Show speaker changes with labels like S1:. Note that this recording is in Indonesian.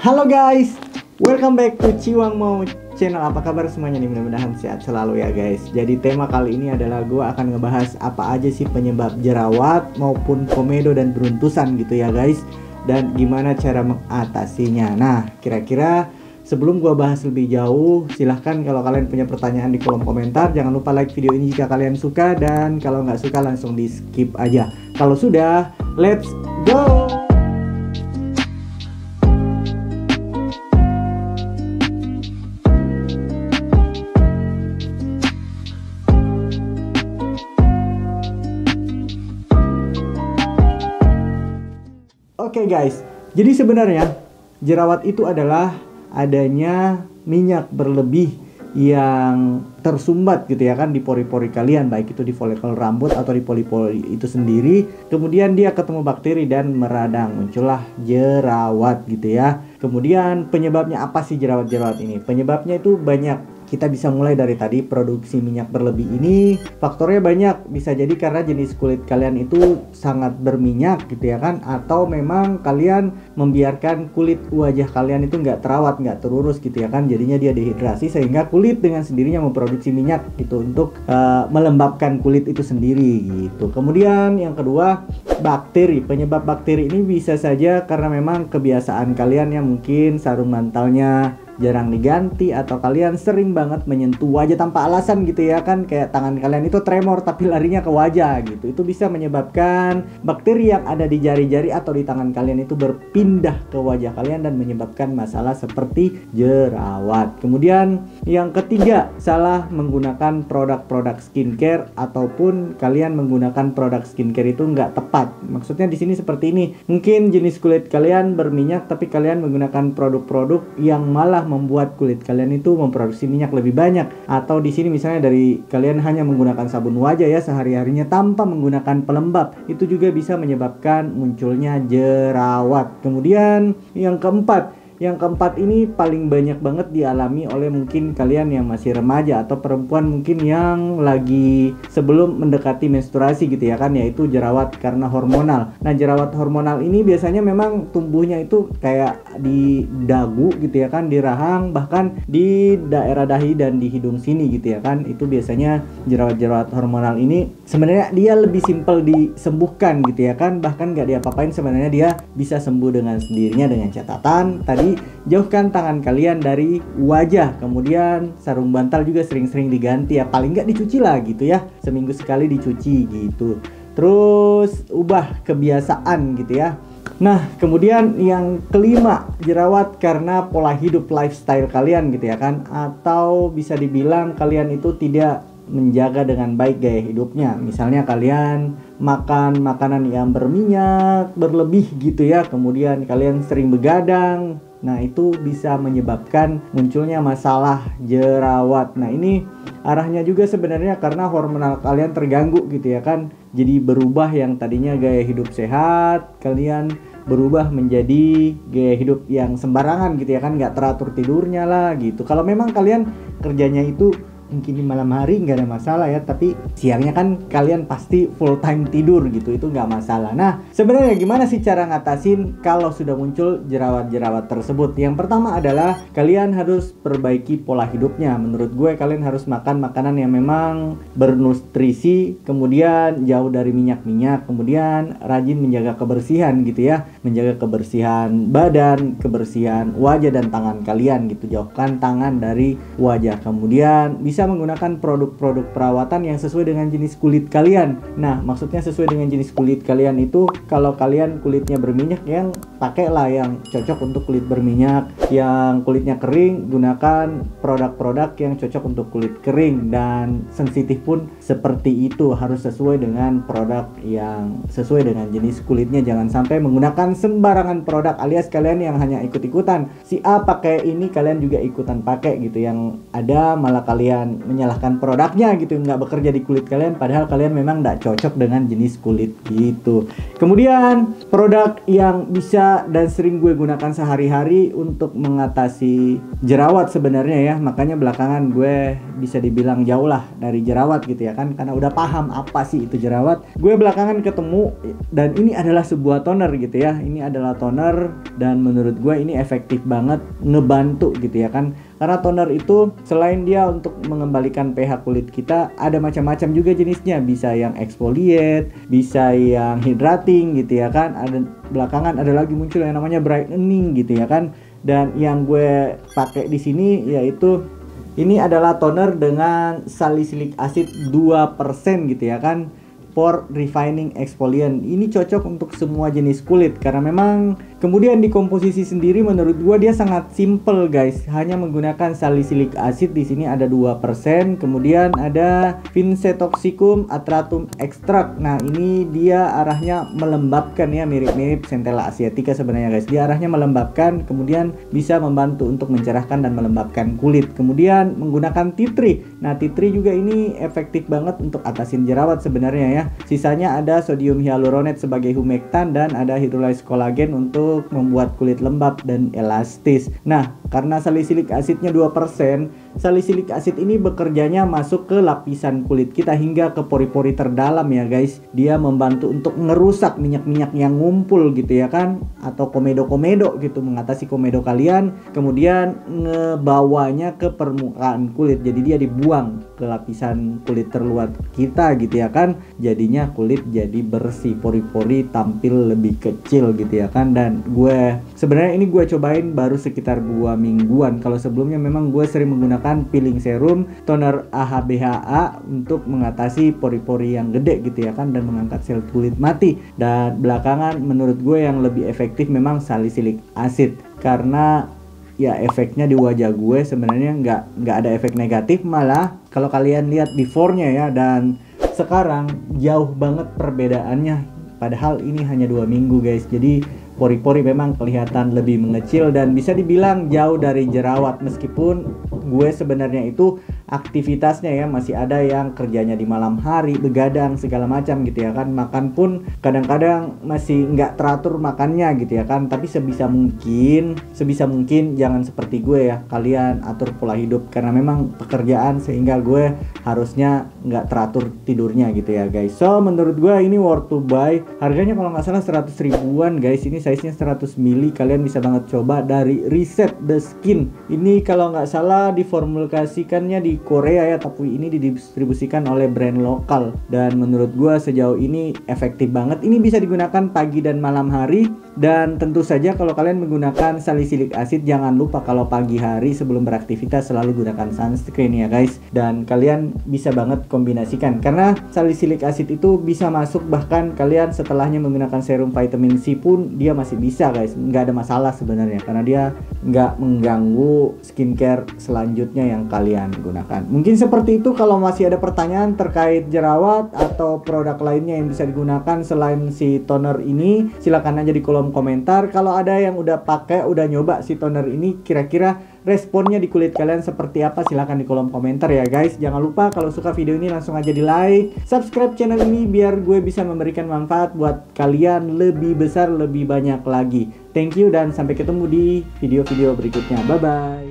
S1: Halo guys, welcome back to Ciwang Mau Channel. Apa kabar semuanya nih? Mudah-mudahan sehat selalu ya guys. Jadi tema kali ini adalah gue akan ngebahas apa aja sih penyebab jerawat maupun komedo dan beruntusan gitu ya guys, dan gimana cara mengatasinya. Nah, kira-kira sebelum gue bahas lebih jauh, silahkan kalau kalian punya pertanyaan di kolom komentar. Jangan lupa like video ini jika kalian suka, dan kalau nggak suka langsung di skip aja. Kalau sudah, let's go! Oke guys, jadi sebenarnya jerawat itu adalah adanya minyak berlebih yang tersumbat gitu ya kan di pori-pori kalian, baik itu di folikel rambut atau di pori-pori itu sendiri. Kemudian dia ketemu bakteri dan meradang, muncullah jerawat gitu ya. Kemudian penyebabnya apa sih jerawat-jerawat ini? Penyebabnya itu banyak. Kita bisa mulai dari tadi, produksi minyak berlebih ini faktornya banyak. Bisa jadi karena jenis kulit kalian itu sangat berminyak gitu ya kan, atau memang kalian membiarkan kulit wajah kalian itu nggak terawat, nggak terurus gitu ya kan, jadinya dia dehidrasi sehingga kulit dengan sendirinya memproduksi minyak gitu untuk melembabkan kulit itu sendiri gitu. Kemudian yang kedua, bakteri. Penyebab bakteri ini bisa saja karena memang kebiasaan kalian yang mungkin sarung bantalnya jarang diganti, atau kalian sering banget menyentuh wajah tanpa alasan gitu ya kan, kayak tangan kalian itu tremor tapi larinya ke wajah gitu. Itu bisa menyebabkan bakteri yang ada di jari-jari atau di tangan kalian itu berpindah ke wajah kalian dan menyebabkan masalah seperti jerawat. Kemudian yang ketiga, salah menggunakan produk-produk skincare, ataupun kalian menggunakan produk skincare itu nggak tepat. Maksudnya di sini seperti ini, mungkin jenis kulit kalian berminyak tapi kalian menggunakan produk-produk yang malah membuat kulit kalian itu memproduksi minyak lebih banyak. Atau di sini misalnya dari kalian hanya menggunakan sabun wajah ya sehari-harinya tanpa menggunakan pelembab, itu juga bisa menyebabkan munculnya jerawat. Kemudian yang keempat ini paling banyak banget dialami oleh mungkin kalian yang masih remaja atau perempuan mungkin yang lagi sebelum mendekati menstruasi gitu ya kan, yaitu jerawat karena hormonal. Nah, jerawat hormonal ini biasanya memang tumbuhnya itu kayak di dagu gitu ya kan, di rahang, bahkan di daerah dahi dan di hidung sini gitu ya kan. Itu biasanya jerawat-jerawat hormonal ini sebenarnya dia lebih simpel disembuhkan gitu ya kan, bahkan nggak diapa-apain sebenarnya dia bisa sembuh dengan sendirinya dengan catatan tadi, jauhkan tangan kalian dari wajah. Kemudian sarung bantal juga sering-sering diganti ya, paling nggak dicuci lah gitu ya, seminggu sekali dicuci gitu. Terus ubah kebiasaan gitu ya. Nah, kemudian yang kelima, jerawat karena pola hidup, lifestyle kalian gitu ya kan, atau bisa dibilang kalian itu tidak menjaga dengan baik gaya hidupnya. Misalnya kalian makan makanan yang berminyak berlebih gitu ya, kemudian kalian sering begadang. Nah, itu bisa menyebabkan munculnya masalah jerawat. Nah, ini arahnya juga sebenarnya karena hormonal kalian terganggu gitu ya kan. Jadi berubah, yang tadinya gaya hidup sehat, kalian berubah menjadi gaya hidup yang sembarangan gitu ya kan, nggak teratur tidurnya lah gitu. Kalau memang kalian kerjanya itu mungkin di malam hari nggak ada masalah ya, tapi siangnya kan kalian pasti full time tidur gitu, itu nggak masalah. Nah, sebenarnya gimana sih cara ngatasin kalau sudah muncul jerawat-jerawat tersebut? Yang pertama adalah kalian harus perbaiki pola hidupnya. Menurut gue kalian harus makan makanan yang memang bernutrisi, kemudian jauh dari minyak-minyak, kemudian rajin menjaga kebersihan gitu ya, menjaga kebersihan badan, kebersihan wajah dan tangan kalian gitu. Jauhkan tangan dari wajah. Kemudian bisa menggunakan produk-produk perawatan yang sesuai dengan jenis kulit kalian. Nah, maksudnya sesuai dengan jenis kulit kalian itu, kalau kalian kulitnya berminyak, yang pakailah yang cocok untuk kulit berminyak. Yang kulitnya kering, gunakan produk-produk yang cocok untuk kulit kering. Dan sensitif pun seperti itu, harus sesuai dengan produk yang sesuai dengan jenis kulitnya. Jangan sampai menggunakan sembarangan produk, alias kalian yang hanya ikut-ikutan. Si A pakai ini, kalian juga ikutan pakai gitu. Yang ada malah kalian dan menyalahkan produknya gitu, nggak bekerja di kulit kalian, padahal kalian memang nggak cocok dengan jenis kulit gitu. Kemudian produk yang bisa dan sering gue gunakan sehari-hari untuk mengatasi jerawat sebenarnya ya, makanya belakangan gue bisa dibilang jauh lah dari jerawat gitu ya kan, karena udah paham apa sih itu jerawat. Gue belakangan ketemu dan ini adalah sebuah toner gitu ya, ini adalah toner dan menurut gue ini efektif banget ngebantu gitu ya kan, karena toner itu selain dia untuk mengembalikan pH kulit kita, ada macam-macam juga jenisnya, bisa yang exfoliate, bisa yang hydrating gitu ya kan, ada belakangan ada lagi muncul yang namanya brightening gitu ya kan. Dan yang gue pakai di sini yaitu ini adalah toner dengan salicylic acid 2% gitu ya kan, pore refining exfoliant. Ini cocok untuk semua jenis kulit karena memang kemudian di komposisi sendiri menurut gua dia sangat simple guys, hanya menggunakan salicylic acid. Di sini ada 2%, kemudian ada Vincetoxicum atratum extract. Nah, ini dia arahnya melembabkan ya, mirip-mirip Centella asiatica sebenarnya guys. Dia arahnya melembabkan, kemudian bisa membantu untuk mencerahkan dan melembabkan kulit. Kemudian menggunakan tea tree. Nah, tea tree juga ini efektif banget untuk atasin jerawat sebenarnya ya. Sisanya ada sodium hyaluronate sebagai humektan dan ada hydrolyzed collagen untuk membuat kulit lembab dan elastis. Nah, karena salicylic acidnya 2%, salicylic acid ini bekerjanya masuk ke lapisan kulit kita hingga ke pori-pori terdalam ya guys. Dia membantu untuk ngerusak minyak-minyak yang ngumpul gitu ya kan, atau komedo-komedo gitu, mengatasi komedo kalian, kemudian ngebawanya ke permukaan kulit. Jadi dia dibuang ke lapisan kulit terluar kita gitu ya kan. Jadinya kulit jadi bersih, pori-pori tampil lebih kecil gitu ya kan. Dan gue sebenarnya ini gue cobain baru sekitar 2 mingguan. Kalau sebelumnya memang gue sering menggunakan peeling serum toner AHBHA untuk mengatasi pori-pori yang gede gitu ya kan, dan mengangkat sel kulit mati. Dan belakangan menurut gue yang lebih efektif memang salicylic acid, karena ya efeknya di wajah gue sebenarnya nggak ada efek negatif, malah kalau kalian lihat before-nya ya dan sekarang jauh banget perbedaannya, padahal ini hanya 2 minggu guys. Jadi pori-pori memang kelihatan lebih mengecil dan bisa dibilang jauh dari jerawat, meskipun gue sebenarnya itu aktivitasnya ya masih ada yang kerjanya di malam hari, begadang segala macam gitu ya kan. Makan pun kadang-kadang masih nggak teratur makannya gitu ya kan. Tapi sebisa mungkin jangan seperti gue ya, kalian atur pola hidup, karena memang pekerjaan sehingga gue harusnya nggak teratur tidurnya gitu ya guys. So menurut gue ini worth to buy. Harganya kalau nggak salah 100 ribuan guys. Ini size nya 100 ml, kalian bisa banget coba dari Reset the Skin. Ini kalau nggak salah diformulasikannya di Korea ya, tapi ini didistribusikan oleh brand lokal. Dan menurut gua sejauh ini efektif banget. Ini bisa digunakan pagi dan malam hari. Dan tentu saja kalau kalian menggunakan salicylic acid, jangan lupa kalau pagi hari sebelum beraktivitas selalu gunakan sunscreen ya guys. Dan kalian bisa banget kombinasikan, karena salicylic acid itu bisa masuk bahkan kalian setelahnya menggunakan serum vitamin C pun dia masih bisa guys, nggak ada masalah sebenarnya, karena dia nggak mengganggu skincare selanjutnya yang kalian gunakan. Mungkin seperti itu. Kalau masih ada pertanyaan terkait jerawat atau produk lainnya yang bisa digunakan selain si toner ini, silakan aja di kolom komentar. Kalau ada yang udah pakai, udah nyoba si toner ini, kira-kira responnya di kulit kalian seperti apa, silahkan di kolom komentar ya guys. Jangan lupa kalau suka video ini langsung aja di like, subscribe channel ini biar gue bisa memberikan manfaat buat kalian lebih besar, lebih banyak lagi. Thank you dan sampai ketemu di video-video berikutnya. Bye bye.